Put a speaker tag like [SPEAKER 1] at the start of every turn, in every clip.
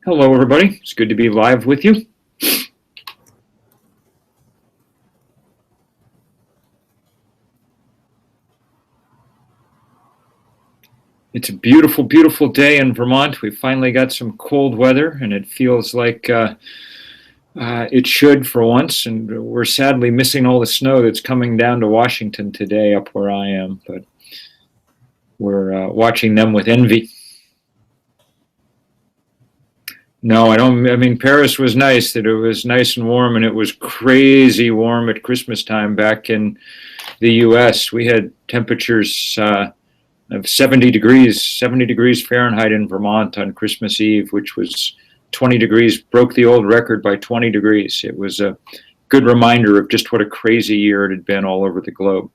[SPEAKER 1] Hello, everybody. It's good to be live with you. It's a beautiful, beautiful day in Vermont. We finally got some cold weather, and it feels like it should for once. And we're sadly missing all the snow that's coming down to Washington today up where I am, but we're watching them with envy. No, I don't. I mean, Paris was nice, that it was nice and warm, and it was crazy warm at Christmas time back in the US. We had temperatures of 70 degrees Fahrenheit in Vermont on Christmas Eve, which was 20 degrees, broke the old record by 20 degrees. It was a good reminder of just what a crazy year it had been all over the globe.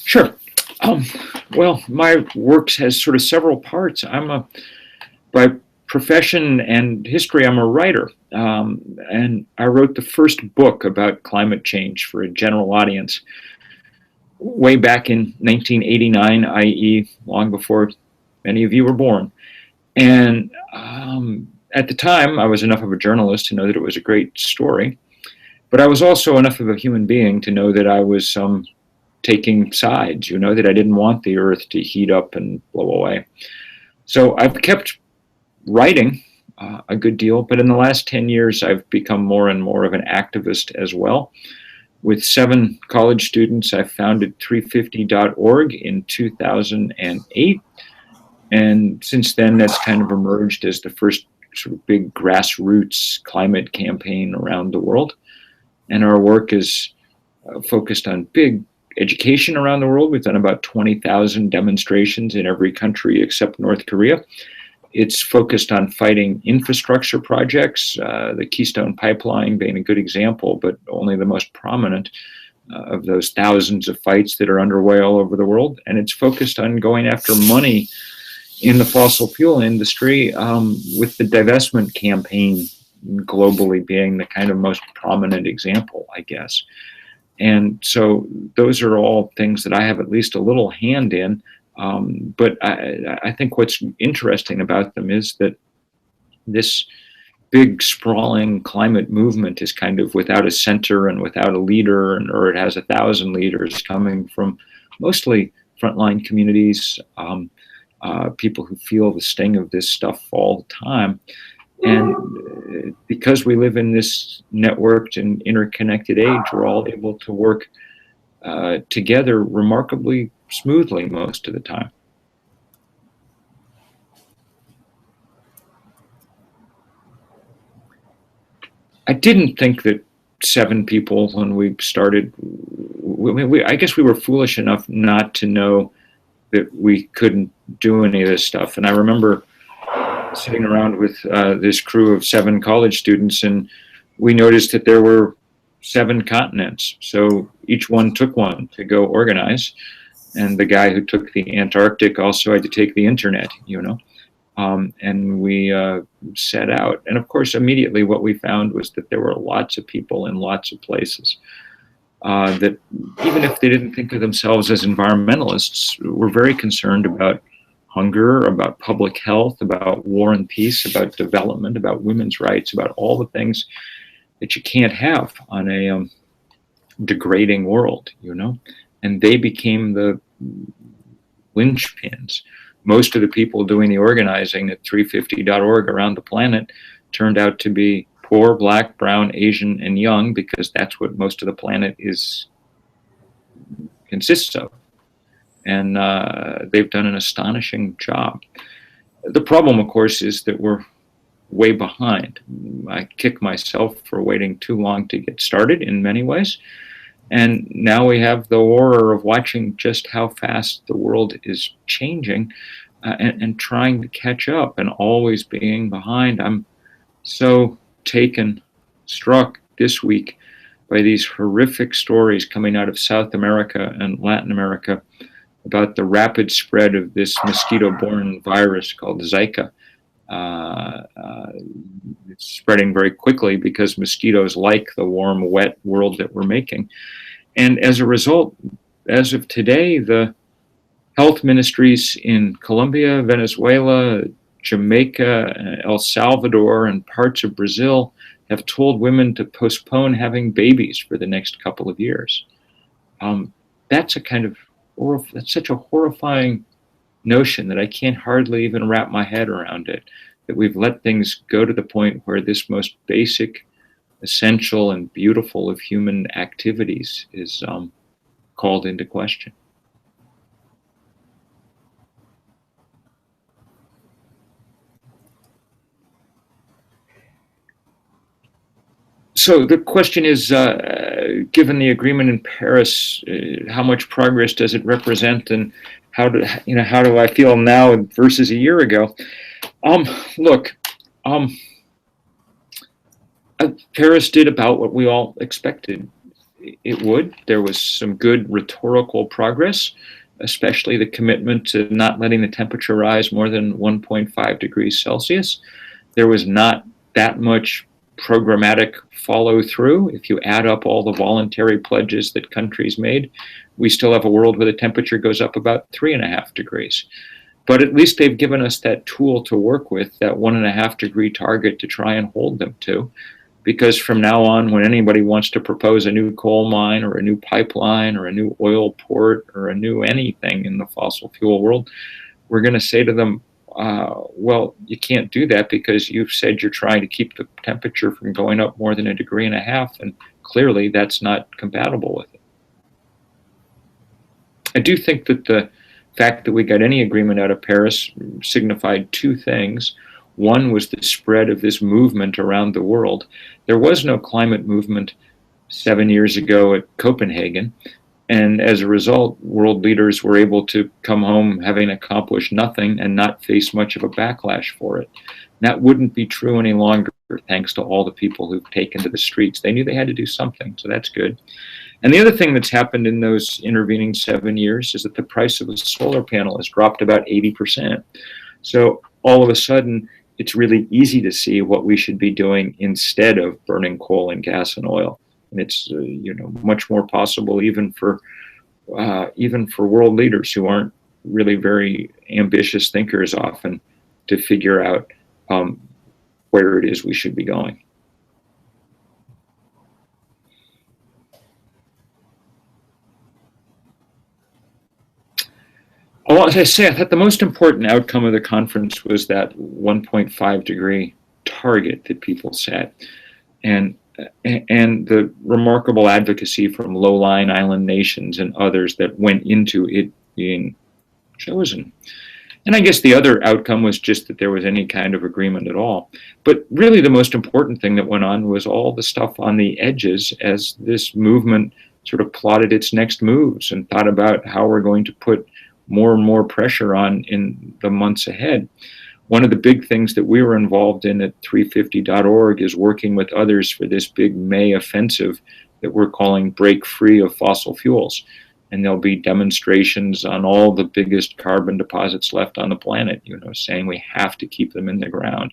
[SPEAKER 1] Sure. Well, my work has sort of several parts. By profession and history, I'm a writer. And I wrote the first book about climate change for a general audience way back in 1989, i.e., long before many of you were born. And at the time, I was enough of a journalist to know that it was a great story. But I was also enough of a human being to know that I was taking sides, that I didn't want the earth to heat up and blow away. So I've kept writing a good deal, but in the last 10 years, I've become more and more of an activist as well. With 7 college students, I founded 350.org in 2008. And since then, that's kind of emerged as the first sort of big grassroots climate campaign around the world. And our work is focused on big education around the world. We've done about 20,000 demonstrations in every country except North Korea. It's focused on fighting infrastructure projects, the Keystone Pipeline being a good example, but only the most prominent of those thousands of fights that are underway all over the world. And it's focused on going after money in the fossil fuel industry, with the divestment campaign globally being the kind of most prominent example, I guess. And so those are all things that I have at least a little hand in. But I think what's interesting about them is that this big sprawling climate movement is kind of without a center and without a leader, or it has 1,000 leaders coming from mostly frontline communities, people who feel the sting of this stuff all the time. And because we live in this networked and interconnected age, we're all able to work together remarkably smoothly most of the time. I didn't think that 7 people when we started, I guess we were foolish enough not to know that we couldn't do any of this stuff. And I remember sitting around with this crew of 7 college students, and we noticed that there were 7 continents. So each one took one to go organize. And the guy who took the Antarctic also had to take the internet, and we set out. And of course, immediately what we found was that there were lots of people in lots of places that, even if they didn't think of themselves as environmentalists, were very concerned about hunger, about public health, about war and peace, about development, about women's rights, about all the things that you can't have on a degrading world, and they became the linchpins. Most of the people doing the organizing at 350.org around the planet turned out to be poor, Black, brown, Asian, and young, because that's what most of the planet consists of. And they've done an astonishing job. The problem, of course, is that we're way behind. I kick myself for waiting too long to get started in many ways. And now we have the horror of watching just how fast the world is changing, and trying to catch up and always being behind. I'm so struck this week by these horrific stories coming out of South America and Latin America about the rapid spread of this mosquito-borne virus called Zika. It's spreading very quickly because mosquitoes like the warm, wet world that we're making. And as a result, as of today, the health ministries in Colombia, Venezuela, Jamaica, El Salvador, and parts of Brazil have told women to postpone having babies for the next couple of years. That's such a horrifying notion that I can't hardly even wrap my head around it, that we've let things go to the point where this most basic, essential, and beautiful of human activities is called into question. So the question is, given the agreement in Paris, how much progress does it represent, and how do I feel now versus a year ago? Look, Paris did about what we all expected it would. There was some good rhetorical progress, especially the commitment to not letting the temperature rise more than 1.5 degrees Celsius. There was not that much programmatic follow through. If you add up all the voluntary pledges that countries made, we still have a world where the temperature goes up about 3.5 degrees. But at least they've given us that tool to work with, that 1.5 degree target to try and hold them to. Because from now on, when anybody wants to propose a new coal mine or a new pipeline or a new oil port or a new anything in the fossil fuel world, we're going to say to them, well, you can't do that because you've said you're trying to keep the temperature from going up more than 1.5 degrees, and clearly that's not compatible with it. I do think that the fact that we got any agreement out of Paris signified two things. One was the spread of this movement around the world. There was no climate movement 7 years ago at Copenhagen. And as a result, world leaders were able to come home having accomplished nothing and not face much of a backlash for it. And that wouldn't be true any longer, thanks to all the people who've taken to the streets. They knew they had to do something, so that's good. And the other thing that's happened in those intervening 7 years is that the price of a solar panel has dropped about 80%. So all of a sudden, it's really easy to see what we should be doing instead of burning coal and gas and oil. And it's much more possible even for world leaders who aren't really very ambitious thinkers often to figure out where it is we should be going. Well, as I say, I thought the most important outcome of the conference was that 1.5 degree target that people set, and the remarkable advocacy from low-lying island nations and others that went into it being chosen. And I guess the other outcome was just that there was any kind of agreement at all. But really the most important thing that went on was all the stuff on the edges as this movement sort of plotted its next moves and thought about how we're going to put more and more pressure on in the months ahead. One of the big things that we were involved in at 350.org is working with others for this big May offensive that we're calling Break Free of Fossil Fuels. And there'll be demonstrations on all the biggest carbon deposits left on the planet, saying we have to keep them in the ground.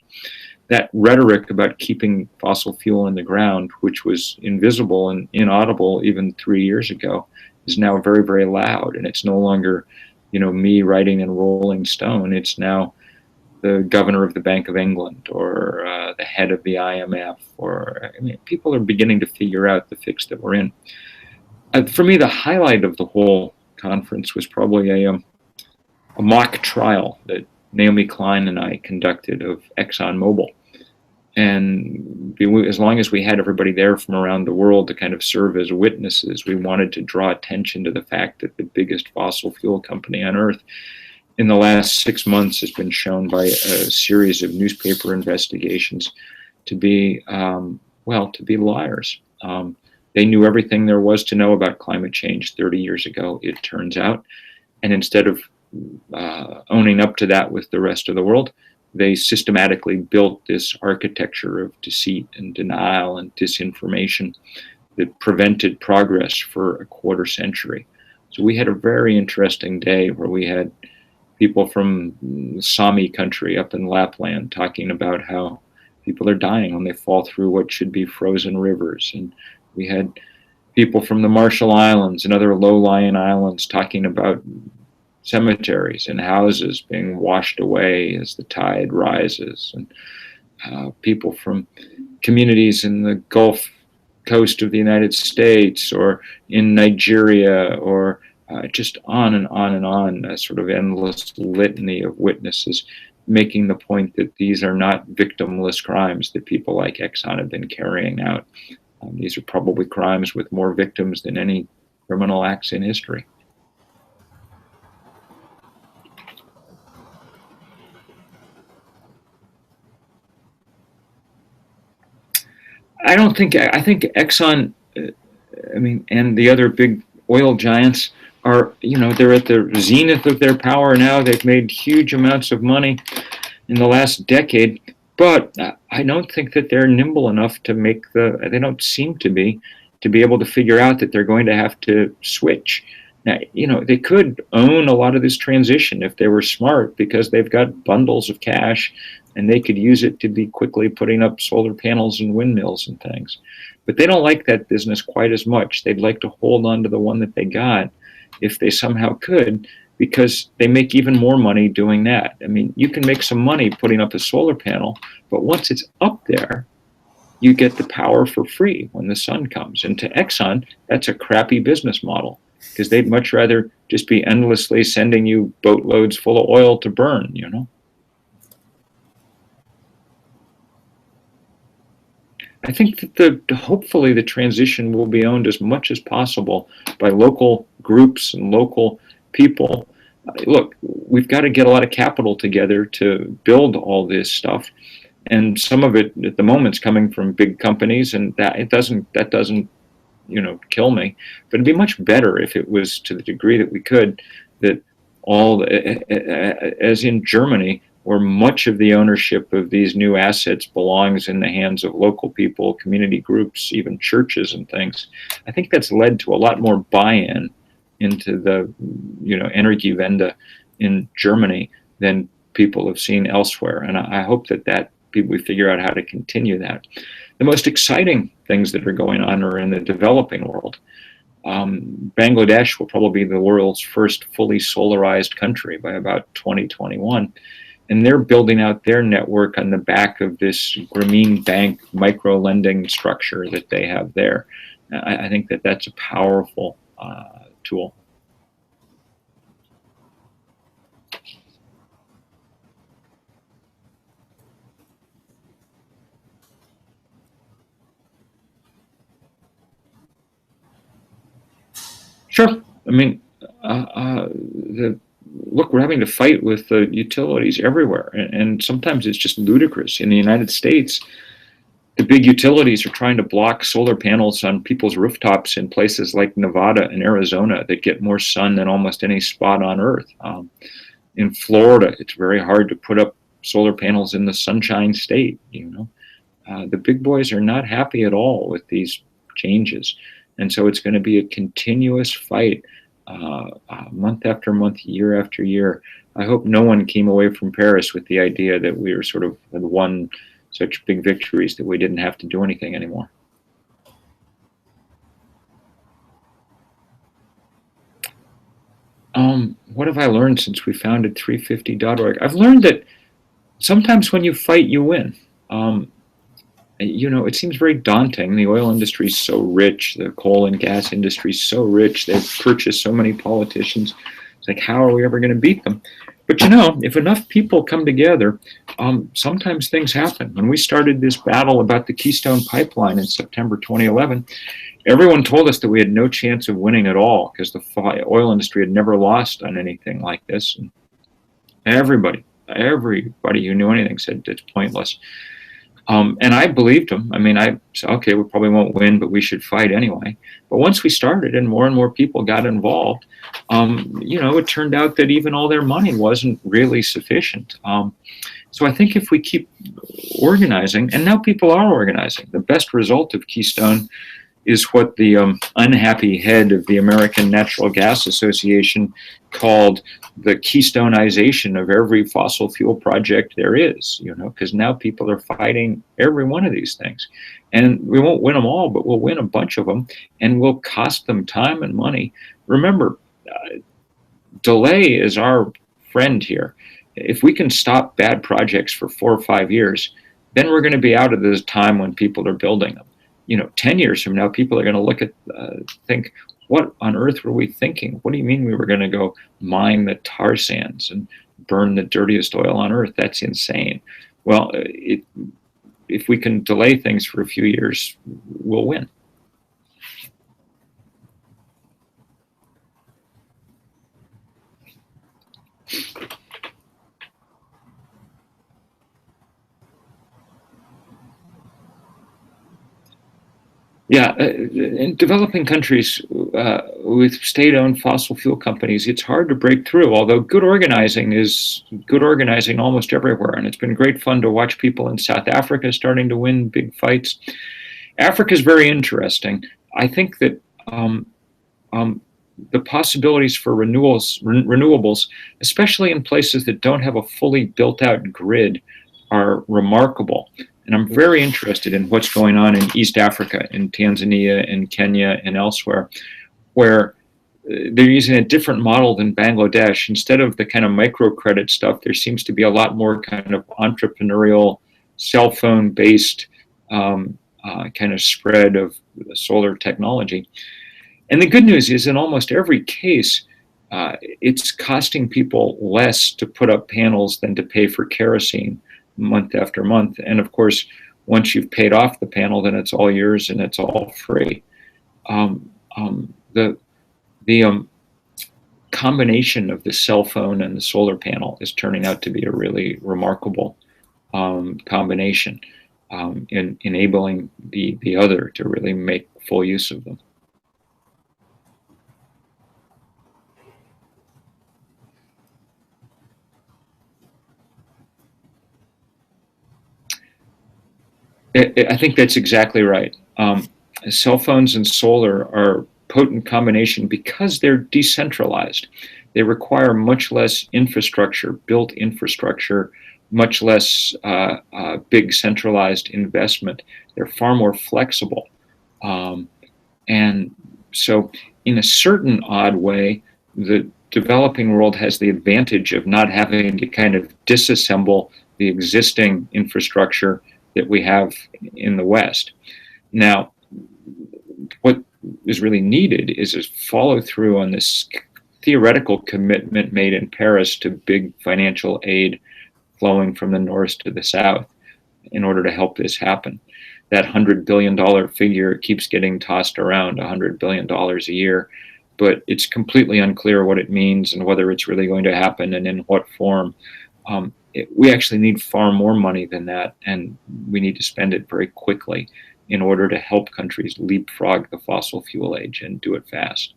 [SPEAKER 1] That rhetoric about keeping fossil fuel in the ground, which was invisible and inaudible even 3 years ago, is now very, very loud. And it's no longer, me writing in Rolling Stone. It's now the governor of the Bank of England or the head of the IMF, people are beginning to figure out the fix that we're in. For me, the highlight of the whole conference was probably a mock trial that Naomi Klein and I conducted of ExxonMobil. And as long as we had everybody there from around the world to kind of serve as witnesses, we wanted to draw attention to the fact that the biggest fossil fuel company on Earth in the last 6 months has been shown by a series of newspaper investigations to be, to be liars. They knew everything there was to know about climate change 30 years ago, it turns out. And instead of owning up to that with the rest of the world, they systematically built this architecture of deceit and denial and disinformation that prevented progress for a quarter century. So we had a very interesting day where we had people from Sami country up in Lapland talking about how people are dying when they fall through what should be frozen rivers. And we had people from the Marshall Islands and other low-lying islands talking about cemeteries and houses being washed away as the tide rises. And people from communities in the Gulf Coast of the United States or in Nigeria, or just on and on and on, a sort of endless litany of witnesses making the point that these are not victimless crimes that people like Exxon have been carrying out. These are probably crimes with more victims than any criminal acts in history. I think Exxon, and the other big oil giants are, they're at the zenith of their power now. They've made huge amounts of money in the last decade, but I don't think that they're nimble enough to they don't seem to be able to figure out that they're going to have to switch. Now, they could own a lot of this transition if they were smart, because they've got bundles of cash and they could use it to be quickly putting up solar panels and windmills and things. But they don't like that business quite as much. They'd like to hold on to the one that they got if they somehow could, because they make even more money doing that. I mean, you can make some money putting up a solar panel, but once it's up there, you get the power for free when the sun comes. And to Exxon, that's a crappy business model, because they'd much rather just be endlessly sending you boatloads full of oil to burn, I think that hopefully the transition will be owned as much as possible by local groups and local people. Look, we've got to get a lot of capital together to build all this stuff, and some of it at the moment is coming from big companies, and that doesn't kill me. But it'd be much better if it was, to the degree that we could, that all, as in Germany, where much of the ownership of these new assets belongs in the hands of local people, community groups, even churches and things. I think that's led to a lot more buy-in into the Energiewende in Germany than people have seen elsewhere. And I hope that we figure out how to continue that. The most exciting things that are going on are in the developing world. Bangladesh will probably be the world's first fully solarized country by about 2021. And they're building out their network on the back of this Grameen Bank micro-lending structure that they have there. I think that that's a powerful tool. Sure. I mean, look, we're having to fight with the utilities everywhere, and sometimes it's just ludicrous. In the United States, the big utilities are trying to block solar panels on people's rooftops in places like Nevada and Arizona that get more sun than almost any spot on Earth. In Florida, it's very hard to put up solar panels in the Sunshine State. The big boys are not happy at all with these changes, and so it's going to be a continuous fight. Month after month, year after year. I hope no one came away from Paris with the idea that we were sort of had won such big victories that we didn't have to do anything anymore. What have I learned since we founded 350.org? I've learned that sometimes when you fight, you win. It seems very daunting. The oil industry is so rich. The coal and gas industry is so rich. They've purchased so many politicians. It's like, how are we ever going to beat them? But if enough people come together, sometimes things happen. When we started this battle about the Keystone Pipeline in September 2011, everyone told us that we had no chance of winning at all because the oil industry had never lost on anything like this. And everybody who knew anything said it's pointless. And I believed them. I said, okay, we probably won't win, but we should fight anyway. But once we started and more people got involved, it turned out that even all their money wasn't really sufficient. So I think if we keep organizing, and now people are organizing, the best result of Keystone is what the unhappy head of the American Natural Gas Association called the Keystoneization of every fossil fuel project there is, because now people are fighting every one of these things. And we won't win them all, but we'll win a bunch of them, and we'll cost them time and money. Remember, delay is our friend here. If we can stop bad projects for 4 or 5 years, then we're going to be out of this time when people are building them. 10 years from now, people are going to look at, think, what on earth were we thinking? What do you mean we were going to go mine the tar sands and burn the dirtiest oil on earth? That's insane. Well, if we can delay things for a few years, we'll win. Yeah, in developing countries with state-owned fossil fuel companies, it's hard to break through, although good organizing is good organizing almost everywhere. And it's been great fun to watch people in South Africa starting to win big fights. Africa is very interesting. I think that the possibilities for renewables, especially in places that don't have a fully built-out grid, are remarkable. And I'm very interested in what's going on in East Africa, in Tanzania, in Kenya, and elsewhere, where they're using a different model than Bangladesh. Instead of the kind of microcredit stuff, there seems to be a lot more kind of entrepreneurial, cell phone-based kind of spread of solar technology. And the good news is, in almost every case, it's costing people less to put up panels than to pay for kerosene month after month. And of course, once you've paid off the panel, then it's all yours and it's all free. The combination of the cell phone and the solar panel is turning out to be a really remarkable combination, in enabling the other to really make full use of them. I think that's exactly right. Cell phones and solar are a potent combination because they're decentralized. They require much less infrastructure, built infrastructure, much less big centralized investment. They're far more flexible. And so in a certain odd way, the developing world has the advantage of not having to kind of disassemble the existing infrastructure that we have in the West. Now, what is really needed is a follow through on this theoretical commitment made in Paris to big financial aid flowing from the North to the South in order to help this happen. That $100 billion figure keeps getting tossed around, $100 billion a year, but it's completely unclear what it means and whether it's really going to happen and in what form. We actually need far more money than that, and we need to spend it very quickly in order to help countries leapfrog the fossil fuel age and do it fast.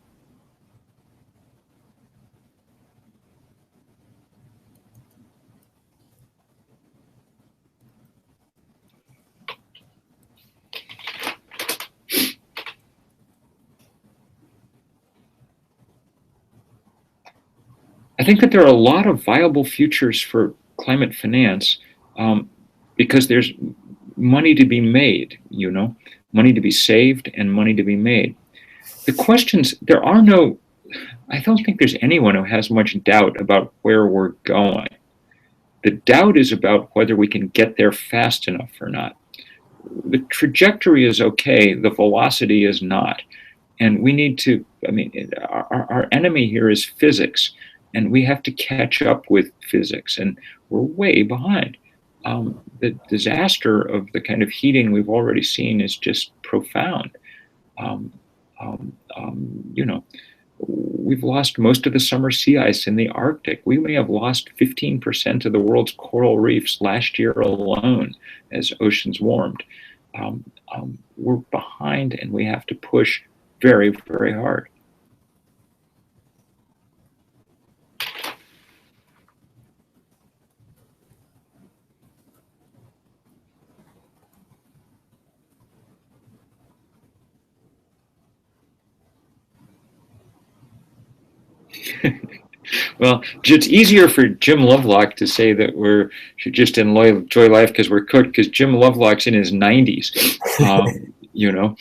[SPEAKER 1] I think that there are a lot of viable futures for climate finance because there's money to be made, money to be saved and money to be made. The questions, I don't think there's anyone who has much doubt about where we're going. The doubt is about whether we can get there fast enough or not. The trajectory is okay, the velocity is not. And we need to, our enemy here is physics, and we have to catch up with physics, and we're way behind. The disaster of the kind of heating we've already seen is just profound. We've lost most of the summer sea ice in the Arctic. We may have lost 15% of the world's coral reefs last year alone as oceans warmed. We're behind, and we have to push very, very hard. Well, it's easier for Jim Lovelock to say that we should just enjoy life because we're cooked, because Jim Lovelock's in his 90s. You know,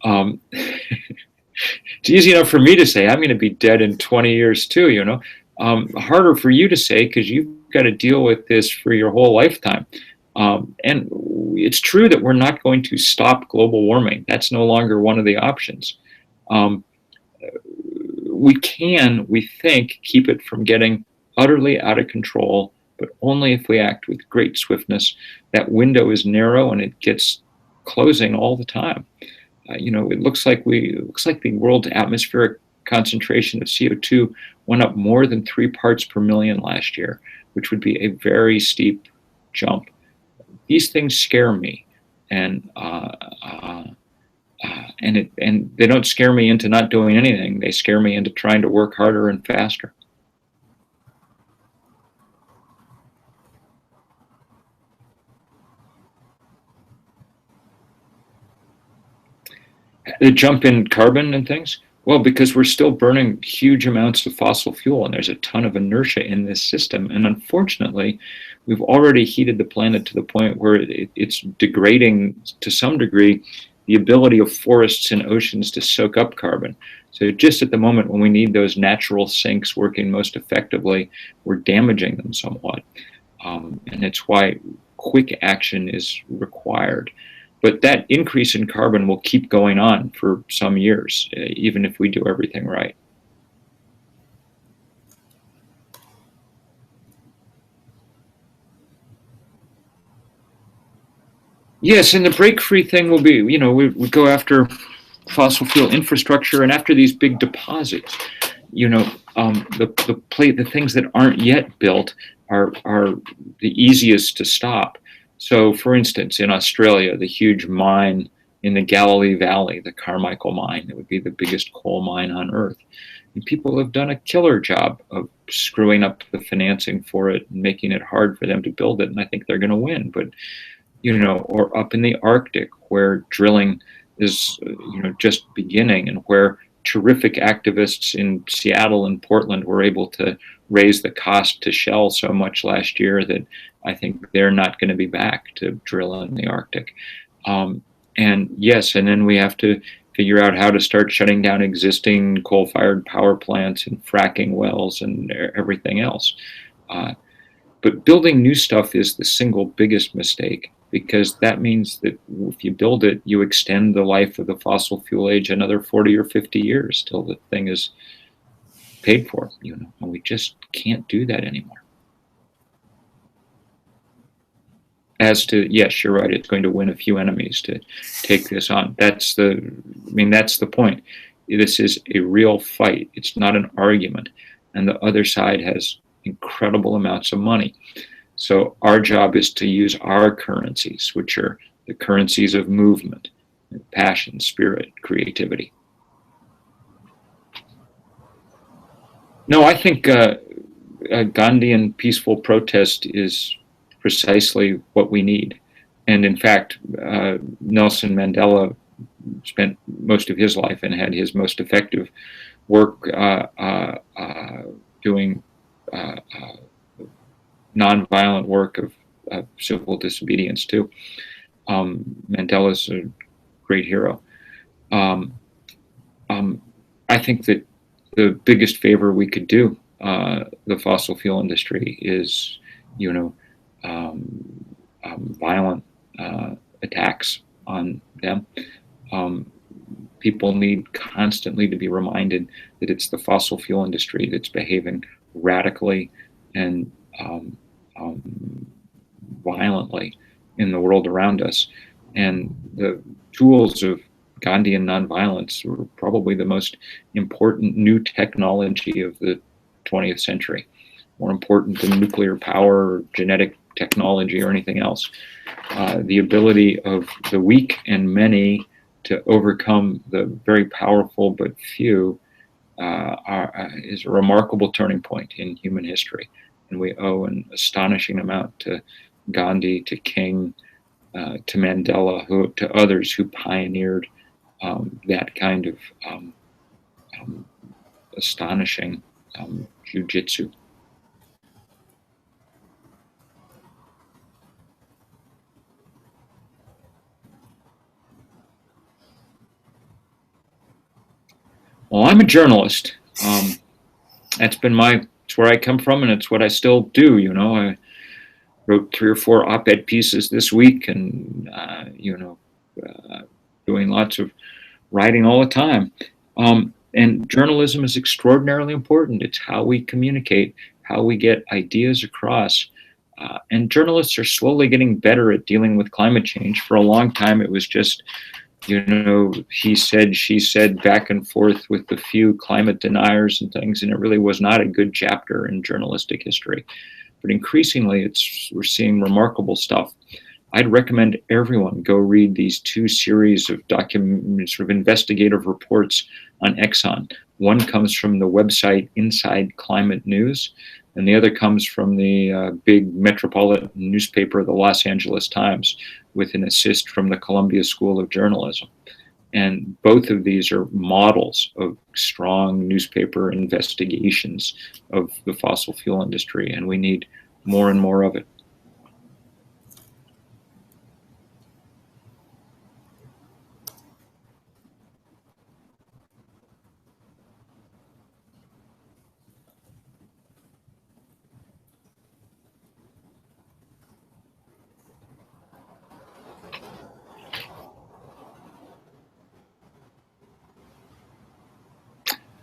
[SPEAKER 1] um, it's easy enough for me to say I'm going to be dead in 20 years too. Harder for you to say because you've got to deal with this for your whole lifetime. And it's true that we're not going to stop global warming. That's no longer one of the options. Um, we can, we think, keep it from getting utterly out of control, but only if we act with great swiftness. That window is narrow and it gets closing all the time. It looks like the world's atmospheric concentration of CO2 went up more than 3 parts per million last year, which would be a very steep jump. These things scare me, and they don't scare me into not doing anything. They scare me into trying to work harder and faster. The jump in carbon and things? Well, because we're still burning huge amounts of fossil fuel, and there's a ton of inertia in this system. And unfortunately, we've already heated the planet to the point where it's degrading to some degree the ability of forests and oceans to soak up carbon. So just at the moment when we need those natural sinks working most effectively, we're damaging them somewhat. And it's why quick action is required. But that increase in carbon will keep going on for some years, even if we do everything right. Yes, and the break-free thing will be, we go after fossil fuel infrastructure and after these big deposits. The things that aren't yet built are the easiest to stop. So, for instance, in Australia, the huge mine in the Galilee Valley, the Carmichael mine, that would be the biggest coal mine on Earth. And people have done a killer job of screwing up the financing for it and making it hard for them to build it. And I think they're going to win. But, or up in the Arctic, where drilling is, just beginning, and where terrific activists in Seattle and Portland were able to raise the cost to Shell so much last year that I think they're not going to be back to drill in the Arctic. And then we have to figure out how to start shutting down existing coal-fired power plants and fracking wells and everything else. But building new stuff is the single biggest mistake, because that means that if you build it, you extend the life of the fossil fuel age another 40 or 50 years till the thing is paid for, and we just can't do that anymore. As to, yes, you're right, it's going to win a few enemies to take this on. That's the point. This is a real fight. It's not an argument. And the other side has incredible amounts of money. So our job is to use our currencies, which are the currencies of movement, passion, spirit, creativity. No, I think a Gandhian peaceful protest is precisely what we need. And in fact, Nelson Mandela spent most of his life and had his most effective work doing nonviolent work of civil disobedience too. Mandela's a great hero. I think that the biggest favor we could do the fossil fuel industry is, violent attacks on them. People need constantly to be reminded that it's the fossil fuel industry that's behaving radically and violently in the world around us. And the tools of Gandhian nonviolence were probably the most important new technology of the 20th century, more important than nuclear power or genetic technology or anything else. The ability of the weak and many to overcome the very powerful but few is a remarkable turning point in human history. And we owe an astonishing amount to Gandhi, to King, to Mandela, to others who pioneered that kind of astonishing jiu-jitsu. Well, I'm a journalist. That's where I come from, and it's what I still do. I wrote 3 or 4 op-ed pieces this week, and doing lots of writing all the time. And journalism is extraordinarily important. It's how we communicate, how we get ideas across. And journalists are slowly getting better at dealing with climate change. For a long time, it was just, he said, she said, back and forth with the few climate deniers and things, and it really was not a good chapter in journalistic history. But increasingly, we're seeing remarkable stuff. I'd recommend everyone go read these 2 series of documents, sort of investigative reports on Exxon. One comes from the website Inside Climate News, and the other comes from the big metropolitan newspaper, the Los Angeles Times, with an assist from the Columbia School of Journalism. And both of these are models of strong newspaper investigations of the fossil fuel industry, and we need more and more of it.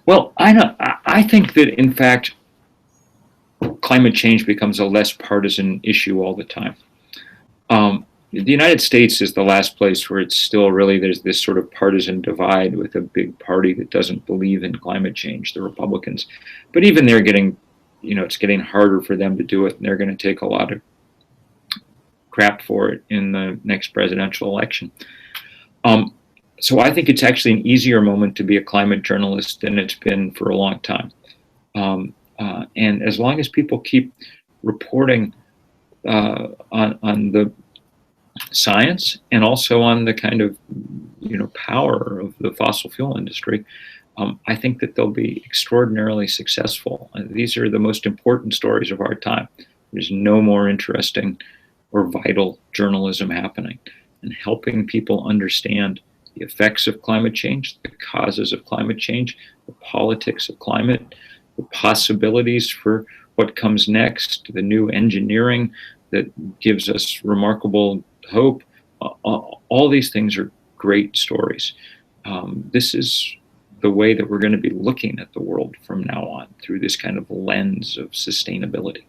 [SPEAKER 1] Well, I think that, in fact, climate change becomes a less partisan issue all the time. The United States is the last place where it's still really, there's this sort of partisan divide with a big party that doesn't believe in climate change, the Republicans. But even they're getting, it's getting harder for them to do it, and they're going to take a lot of crap for it in the next presidential election. So I think it's actually an easier moment to be a climate journalist than it's been for a long time. And as long as people keep reporting on the science and also on the kind of power of the fossil fuel industry, I think that they'll be extraordinarily successful. And these are the most important stories of our time. There's no more interesting or vital journalism happening, and helping people understand the effects of climate change, the causes of climate change, the politics of climate, the possibilities for what comes next, the new engineering that gives us remarkable hope. All these things are great stories. This is the way that we're going to be looking at the world from now on, through this kind of lens of sustainability.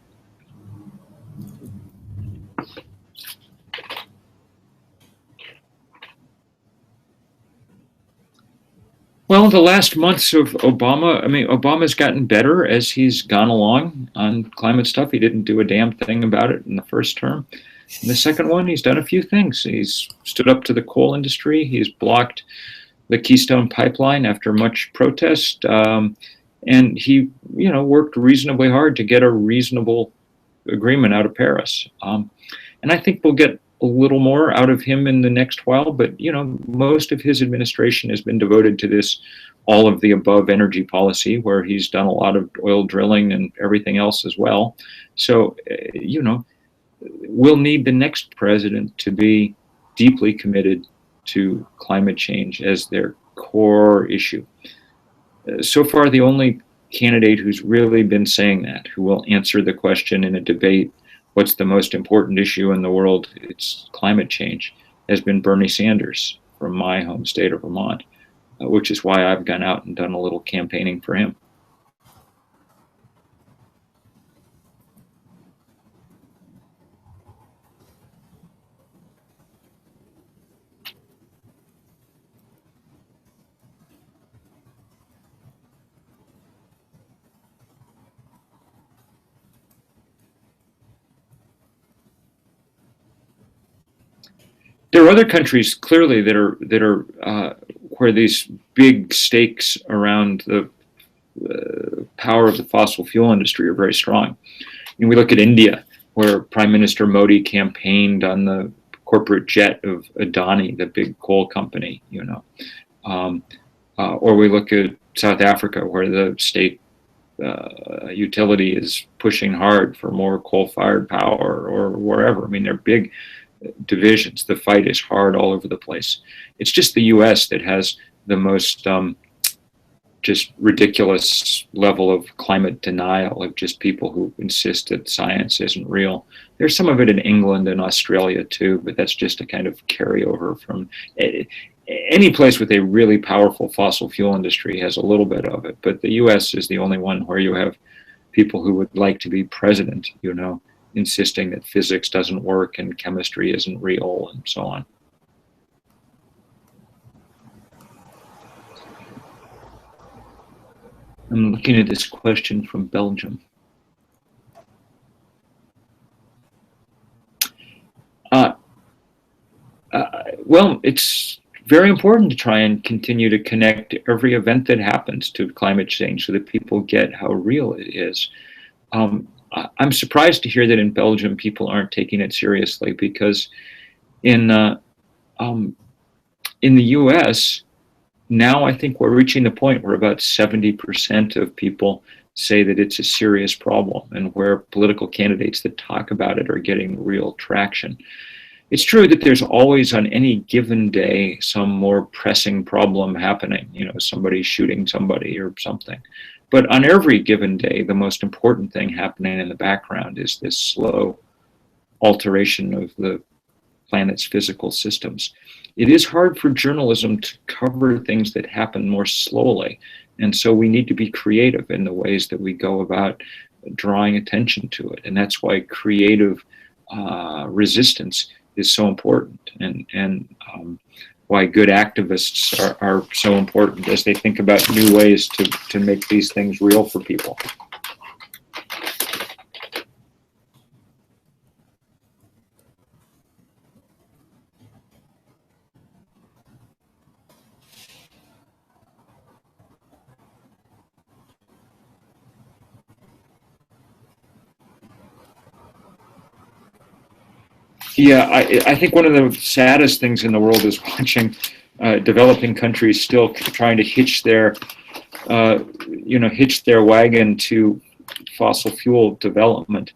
[SPEAKER 1] Well, the last months of Obama's gotten better as he's gone along on climate stuff. He didn't do a damn thing about it in the first term. In the second one, he's done a few things. He's stood up to the coal industry. He's blocked the Keystone Pipeline after much protest. And he, worked reasonably hard to get a reasonable agreement out of Paris. And I think we'll get a little more out of him in the next while, but most of his administration has been devoted to this all of the above energy policy, where he's done a lot of oil drilling and everything else as well. So we'll need the next president to be deeply committed to climate change as their core issue. So far, the only candidate who's really been saying that, who will answer the question in a debate, what's the most important issue in the world? It's climate change, has been Bernie Sanders from my home state of Vermont, which is why I've gone out and done a little campaigning for him. There are other countries clearly that are where these big stakes around the power of the fossil fuel industry are very strong. We look at India, where Prime Minister Modi campaigned on the corporate jet of Adani, the big coal company. Or we look at South Africa, where the state utility is pushing hard for more coal-fired power or wherever. I mean, they're big divisions. The fight is hard all over the place. It's just the U.S. that has the most just ridiculous level of climate denial, of just people who insist that science isn't real. There's some of it in England and Australia too, but that's just a kind of carryover from any place with a really powerful fossil fuel industry has a little bit of it. But the US is the only one where you have people who would like to be president, you know, insisting that physics doesn't work and chemistry isn't real and so on. I'm looking at this question from Belgium. Well, it's very important to try and continue to connect every event that happens to climate change so that people get how real it is. I'm surprised to hear that in Belgium people aren't taking it seriously, because in the US, now I think we're reaching the point where about 70% of people say that it's a serious problem, and where political candidates that talk about it are getting real traction. It's true that there's always, on any given day, some more pressing problem happening, you know, somebody shooting somebody or something. But on every given day, the most important thing happening in the background is this slow alteration of the planet's physical systems. It is hard for journalism to cover things that happen more slowly. And so we need to be creative in the ways that we go about drawing attention to it. And that's why creative resistance is so important, and why good activists are so important as they think about new ways to make these things real for people. Yeah, I think one of the saddest things in the world is watching developing countries still trying to hitch their wagon to fossil fuel development.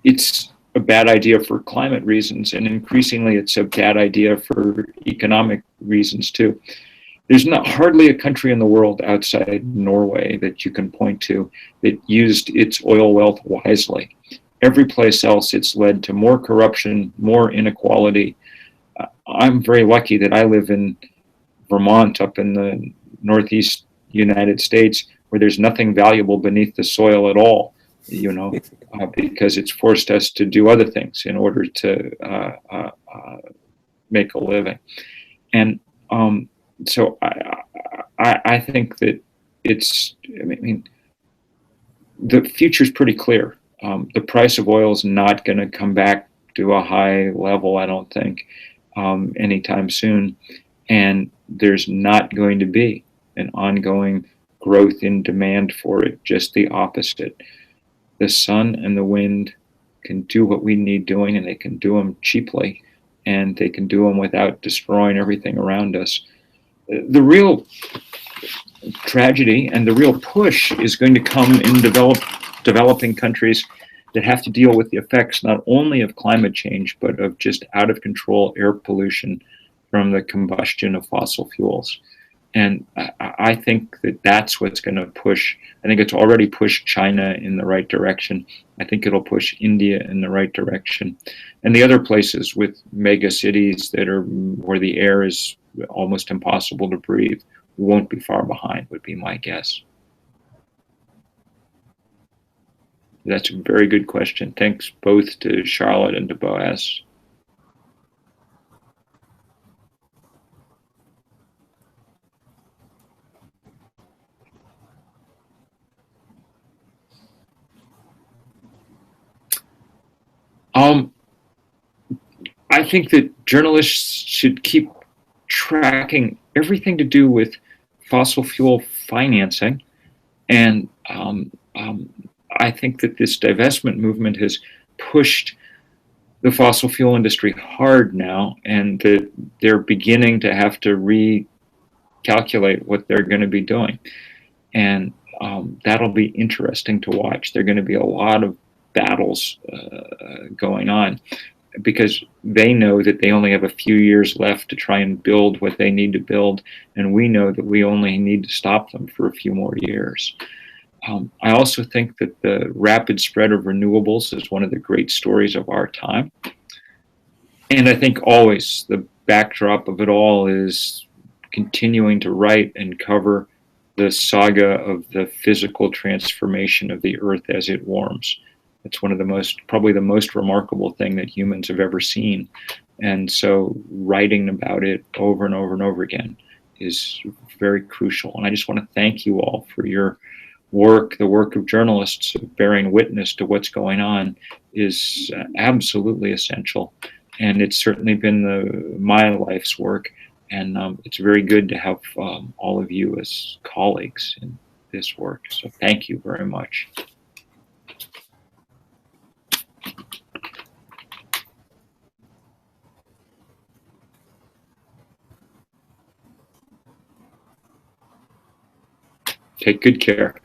[SPEAKER 1] It's a bad idea for climate reasons, and increasingly it's a bad idea for economic reasons too. There's hardly a country in the world outside Norway that you can point to that used its oil wealth wisely. Every place else, it's led to more corruption, more inequality. I'm very lucky that I live in Vermont, up in the northeast United States, where there's nothing valuable beneath the soil at all, you know, because it's forced us to do other things in order to make a living. And so I think that the future's pretty clear. The price of oil is not going to come back to a high level, I don't think, anytime soon. And there's not going to be an ongoing growth in demand for it, just the opposite. The sun and the wind can do what we need doing, and they can do them cheaply, and they can do them without destroying everything around us. The real tragedy and the real push is going to come in developing countries that have to deal with the effects not only of climate change, but of just out of control air pollution from the combustion of fossil fuels. And I think that that's what's going to push. I think it's already pushed China in the right direction. I think it'll push India in the right direction. And the other places with mega cities that are where the air is almost impossible to breathe won't be far behind, would be my guess. That's a very good question. Thanks both to Charlotte and to Boaz. I think that journalists should keep tracking everything to do with fossil fuel financing, and I think that this divestment movement has pushed the fossil fuel industry hard now, and they're beginning to have to recalculate what they're going to be doing. And that'll be interesting to watch. There are going to be a lot of battles going on, because they know that they only have a few years left to try and build what they need to build, and we know that we only need to stop them for a few more years. I also think that the rapid spread of renewables is one of the great stories of our time. And I think always the backdrop of it all is continuing to write and cover the saga of the physical transformation of the earth as it warms. It's one of the probably the most remarkable thing that humans have ever seen. And so writing about it over and over and over again is very crucial. And I just want to thank you all for your work. The work of journalists bearing witness to what's going on is absolutely essential. And it's certainly been my life's work. And it's very good to have all of you as colleagues in this work. So thank you very much. Take good care.